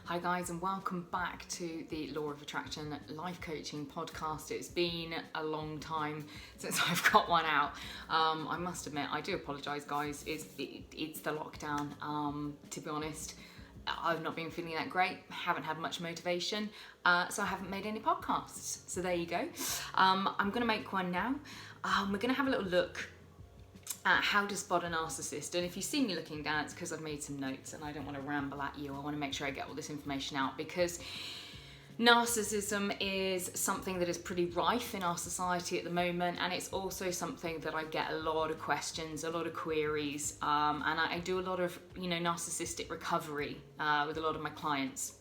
Hi guys, and welcome back to the Law of Attraction life coaching podcast. It's been a long time since I've got one out. I must admit, I do apologise guys, it's the lockdown. To be honest, I've not been feeling that great, haven't had much motivation, so I haven't made any podcasts. So there you go. I'm going to make one now. We're going to have a little look at how to spot a narcissist. And if you see me looking down, it's because I've made some notes and I don't want to ramble at you. I want to make sure I get all this information out, because narcissism is something that is pretty rife in our society at the moment, and it's also something that I get a lot of questions, a lot of queries, and I do a lot of narcissistic recovery with a lot of my clients.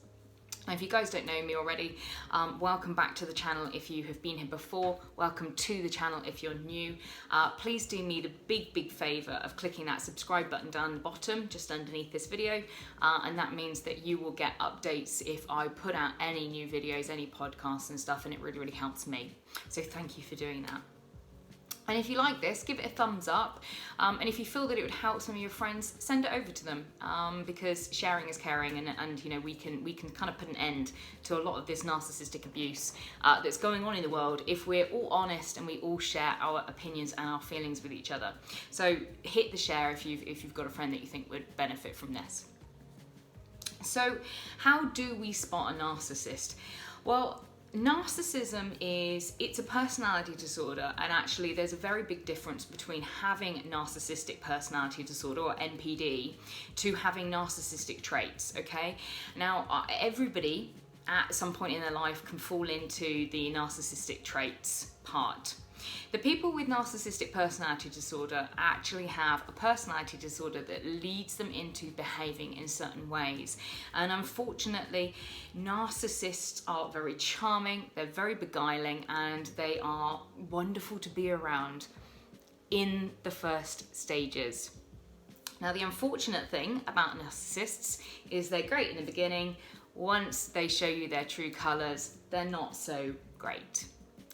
Now, if you guys don't know me already, welcome back to the channel if you have been here before. Welcome to the channel if you're new. Please do me the big favour of clicking that subscribe button down the bottom, just underneath this video. And that means that you will get updates if I put out any new videos, any podcasts and stuff, and it really helps me. So thank you for doing that. And if you like this, give it a thumbs up. And if you feel that it would help some of your friends, send it over to them, because sharing is caring, and we can kind of put an end to a lot of this narcissistic abuse that's going on in the world if we're all honest and we all share our opinions and our feelings with each other. So hit the share if you've got a friend that you think would benefit from this. So how do we spot a narcissist? Well, narcissism it's a personality disorder, and actually there's a very big difference between having narcissistic personality disorder, or NPD, to having narcissistic traits, okay? Now, everybody at some point in their life can fall into the narcissistic traits part. The people with narcissistic personality disorder actually have a personality disorder that leads them into behaving in certain ways. And unfortunately, narcissists are very charming, they're very beguiling, and they are wonderful to be around in the first stages. Now, the unfortunate thing about narcissists is they're great in the beginning. Once they show you their true colours, they're not so great.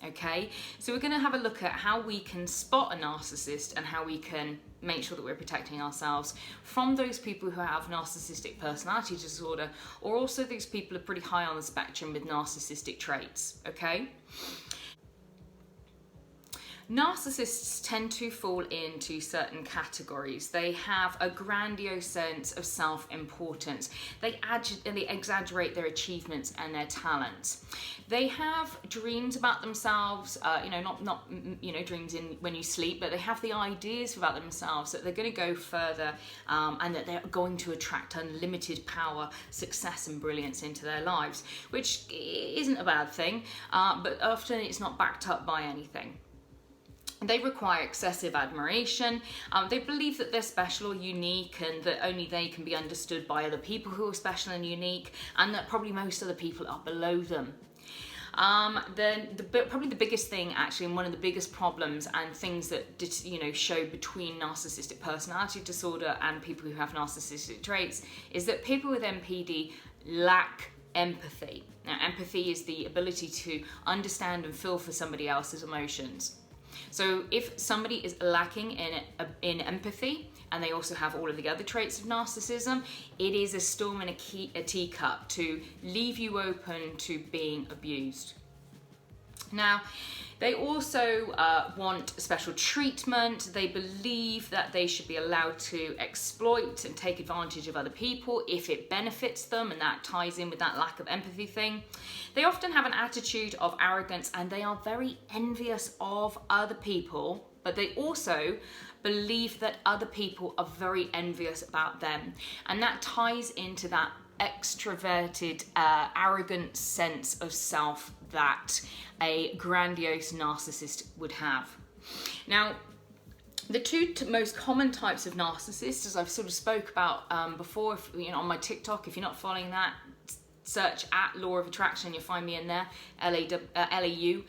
Okay, so we're going to have a look at how we can spot a narcissist and how we can make sure that we're protecting ourselves from those people who have narcissistic personality disorder, or also these people are pretty high on the spectrum with narcissistic traits, okay? Narcissists tend to fall into certain categories. They have a grandiose sense of self-importance. They exaggerate their achievements and their talents. They have dreams about themselves, not dreams in when you sleep, but they have the ideas about themselves that they're going to go further, and that they're going to attract unlimited power, success and brilliance into their lives, which isn't a bad thing, but often it's not backed up by anything. They require excessive admiration. They believe that they're special or unique, and that only they can be understood by other people who are special and unique, and that probably most other people are below them. Probably the biggest thing, actually, and one of the biggest problems and things that show between narcissistic personality disorder and people who have narcissistic traits, is that people with NPD lack empathy. Now, empathy is the ability to understand and feel for somebody else's emotions. So if somebody is lacking in empathy, and they also have all of the other traits of narcissism, it is a storm in a teacup to leave you open to being abused. Now, they also want special treatment. They believe that they should be allowed to exploit and take advantage of other people if it benefits them, and that ties in with that lack of empathy thing. They often have an attitude of arrogance, and they are very envious of other people, but they also believe that other people are very envious about them, and that ties into that extroverted, arrogant sense of self that a grandiose narcissist would have. Now, the two most common types of narcissists, as I've sort of spoke about before, on my TikTok, if you're not following that, search at Law of Attraction, you'll find me in there, LAU.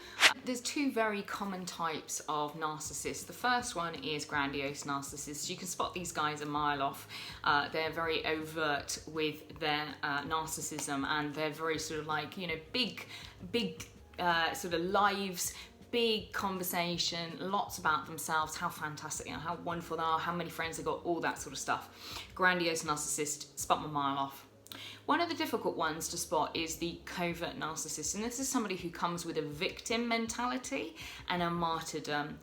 There's two very common types of narcissists. The first one is grandiose narcissists. You can spot these guys a mile off. They're very overt with their narcissism, and they're very sort of like, big sort of lives, big conversation, lots about themselves, how fantastic, how wonderful they are, how many friends they've got, all that sort of stuff. Grandiose narcissist, spot them a mile off. One of the difficult ones to spot is the covert narcissist, and this is somebody who comes with a victim mentality and a martyrdom.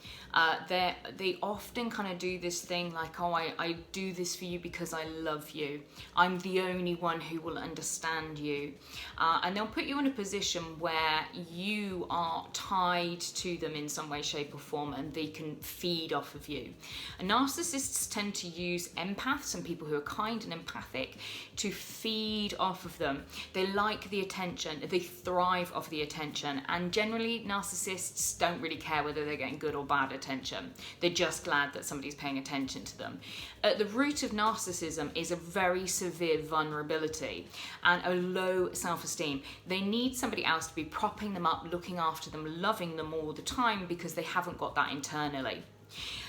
They often kind of do this thing like, oh, I do this for you because I love you. I'm the only one who will understand you. And they'll put you in a position where you are tied to them in some way, shape or form, and they can feed off of you. And narcissists tend to use empaths and people who are kind and empathic to feed off of them. They like the attention, they thrive off the attention, and generally narcissists don't really care whether they're getting good or bad attention. They're just glad that somebody's paying attention to them. At the root of narcissism is a very severe vulnerability and a low self-esteem. They need somebody else to be propping them up, looking after them, loving them all the time because they haven't got that internally.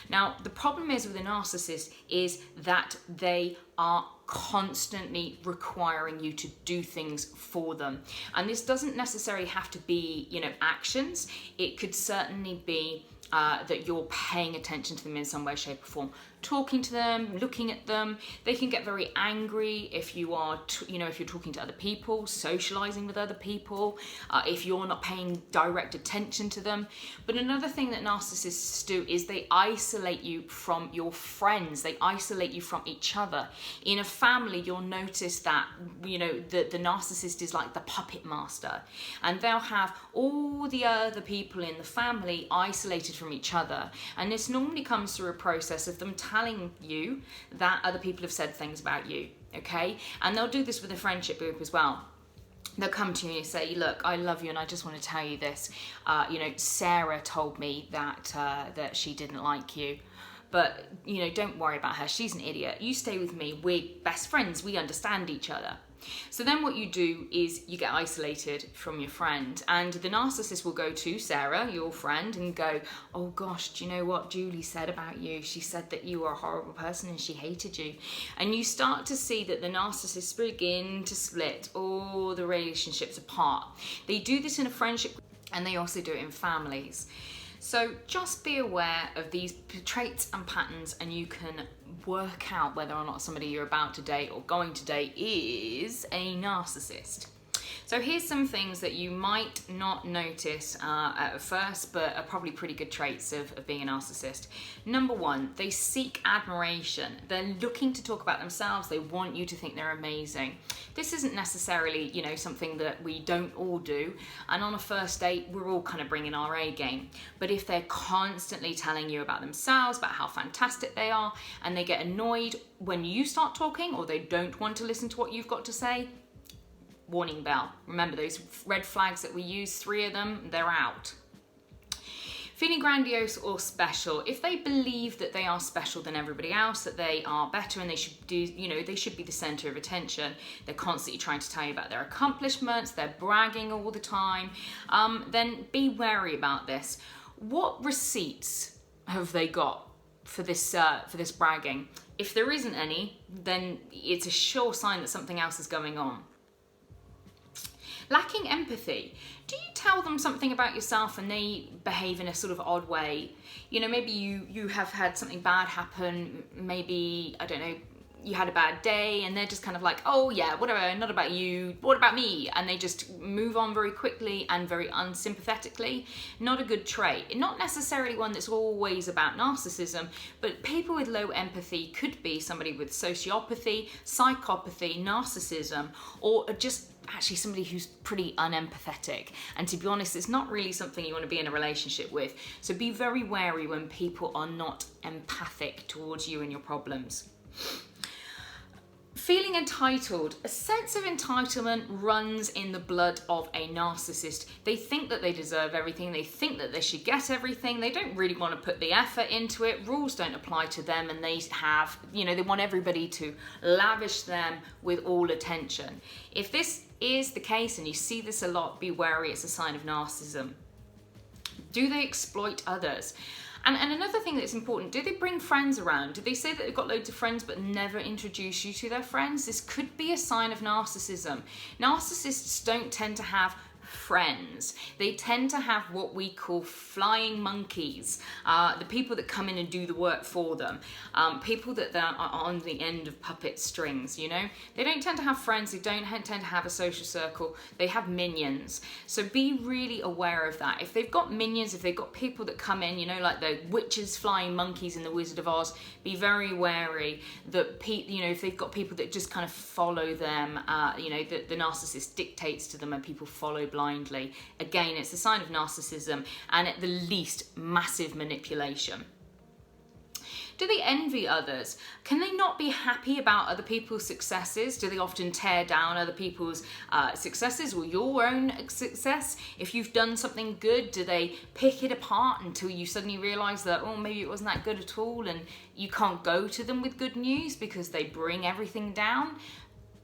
Now, the problem is with a narcissist is that they are constantly requiring you to do things for them. And this doesn't necessarily have to be, actions. It could certainly be that you're paying attention to them in some way, shape or form, talking to them, looking at them. They can get very angry if you are, if you're talking to other people, socializing with other people, if you're not paying direct attention to them. But another thing that narcissists do is they isolate you from your friends. They isolate you from each other. In a family, you'll notice that, the narcissist is like the puppet master, and they'll have all the other people in the family isolated from each other. And this normally comes through a process of them telling you that other people have said things about you, okay? And they'll do this with a friendship group as well. They'll come to you and say, look, I love you and I just want to tell you this. Sarah told me that she didn't like you. But, don't worry about her. She's an idiot. You stay with me. We're best friends. We understand each other. So then what you do is you get isolated from your friend, and the narcissist will go to Sarah, your friend, and go, oh gosh, do you know what Julie said about you? She said that you were a horrible person and she hated you. And you start to see that the narcissists begin to split all the relationships apart. They do this in a friendship, and they also do it in families. So just be aware of these traits and patterns, and you can work out whether or not somebody you're about to date or going to date is a narcissist. So here's some things that you might not notice at first, but are probably pretty good traits of being a narcissist. Number one, they seek admiration. They're looking to talk about themselves. They want you to think they're amazing. This isn't necessarily, something that we don't all do. And on a first date, we're all kind of bringing our A game. But if they're constantly telling you about themselves, about how fantastic they are, and they get annoyed when you start talking, or they don't want to listen to what you've got to say, warning bell. Remember those red flags that we use, 3 of them, they're out. Feeling grandiose or special. If they believe that they are special than everybody else, that they are better and they should do, they should be the center of attention, they're constantly trying to tell you about their accomplishments, they're bragging all the time, then be wary about this. What receipts have they got for this bragging? If there isn't any, then it's a sure sign that something else is going on. Lacking empathy. Do you tell them something about yourself and they behave in a sort of odd way? Maybe you have had something bad happen. Maybe, I don't know, you had a bad day and they're just kind of like, oh yeah, whatever, not about you, what about me? And they just move on very quickly and very unsympathetically. Not a good trait. Not necessarily one that's always about narcissism, but people with low empathy could be somebody with sociopathy, psychopathy, narcissism, or just actually somebody who's pretty unempathetic. And to be honest, it's not really something you want to be in a relationship with. So be very wary when people are not empathic towards you and your problems. Feeling entitled. A sense of entitlement runs in the blood of a narcissist. They think that they deserve everything. They think that they should get everything. They don't really want to put the effort into it. Rules don't apply to them, and they have, they want everybody to lavish them with all attention. If this is the case and you see this a lot, be wary. It's a sign of narcissism. Do they exploit others? And another thing that's important, do they bring friends around? Do they say that they've got loads of friends but never introduce you to their friends? This could be a sign of narcissism. Narcissists don't tend to have friends. They tend to have what we call flying monkeys, the people that come in and do the work for them, people that are on the end of puppet strings, you know. They don't tend to have friends, they don't tend to have a social circle, they have minions. So be really aware of that. If they've got minions, if they've got people that come in, you know, like the witches flying monkeys in the Wizard of Oz, be very wary that, you know, if they've got people that just kind of follow them, you know, the narcissist dictates to them and people follow blindly. Again, it's a sign of narcissism, and at the least, massive manipulation. Do they envy others? Can they not be happy about other people's successes? Do they often tear down other people's successes or your own success? If you've done something good, do they pick it apart until you suddenly realise that, oh, maybe it wasn't that good at all, and you can't go to them with good news because they bring everything down?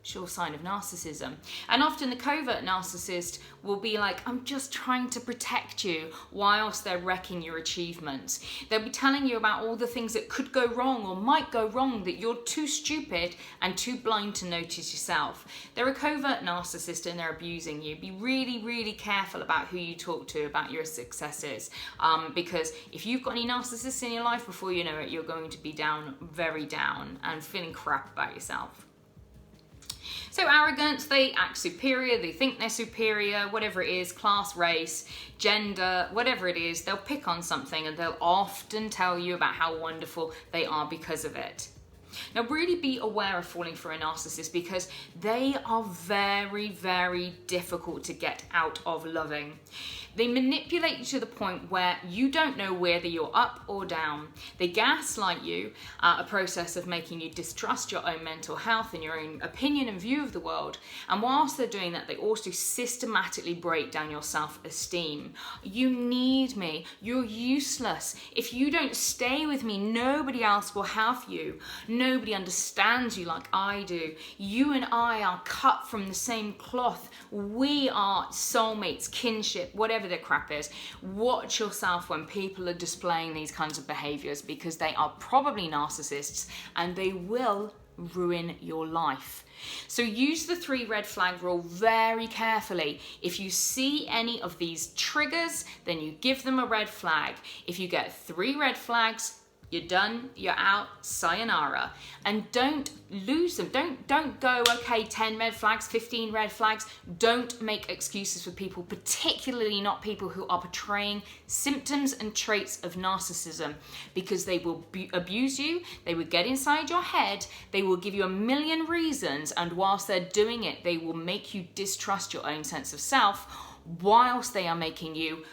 Sure sign of narcissism. And often the covert narcissist will be like, I'm just trying to protect you, whilst they're wrecking your achievements. They'll be telling you about all the things that could go wrong or might go wrong, that you're too stupid and too blind to notice yourself. They're a covert narcissist and they're abusing you. Be really, really careful about who you talk to about your successes, because if you've got any narcissists in your life, before you know it, you're going to be down, very down, and feeling crap about yourself. So arrogant, they act superior, they think they're superior, whatever it is, class, race, gender, whatever it is, they'll pick on something and they'll often tell you about how wonderful they are because of it. Now really be aware of falling for a narcissist, because they are very, very difficult to get out of loving. They manipulate you to the point where you don't know whether you're up or down. They gaslight you, a process of making you distrust your own mental health and your own opinion and view of the world. And whilst they're doing that, they also systematically break down your self-esteem. You need me. You're useless. If you don't stay with me, nobody else will have you. Nobody understands you like I do. You and I are cut from the same cloth. We are soulmates, kinship, whatever the crap is. Watch yourself when people are displaying these kinds of behaviors, because they are probably narcissists and they will ruin your life. So use the 3 red flag rule very carefully. If you see any of these triggers, then you give them a red flag. If you get 3 red flags, you're done, you're out, sayonara. And don't lose them. Don't go, okay, 10 red flags, 15 red flags. Don't make excuses for people, particularly not people who are portraying symptoms and traits of narcissism, because they will abuse you, they will get inside your head, they will give you a million reasons, and whilst they're doing it, they will make you distrust your own sense of self, whilst they are making you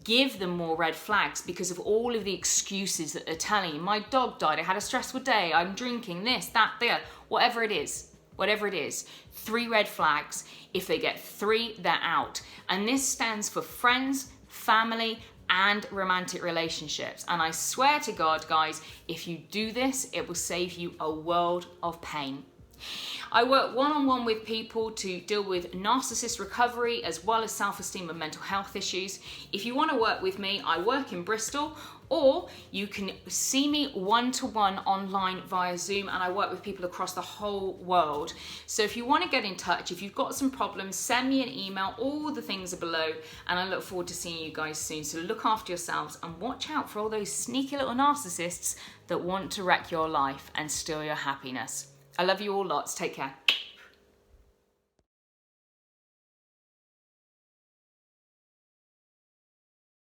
give them more red flags because of all of the excuses that they're telling you. My dog died, I had a stressful day, I'm drinking, this, that, there, whatever it is. 3 red flags. If they get 3, they're out. And this stands for friends, family, and romantic relationships. And I swear to God, guys, if you do this, it will save you a world of pain. I work one-on-one with people to deal with narcissist recovery as well as self-esteem and mental health issues. If you want to work with me, I work in Bristol, or you can see me one-to-one online via Zoom, and I work with people across the whole world. So if you want to get in touch, if you've got some problems, send me an email. All the things are below, and I look forward to seeing you guys soon. So look after yourselves and watch out for all those sneaky little narcissists that want to wreck your life and steal your happiness. I love you all lots. Take care.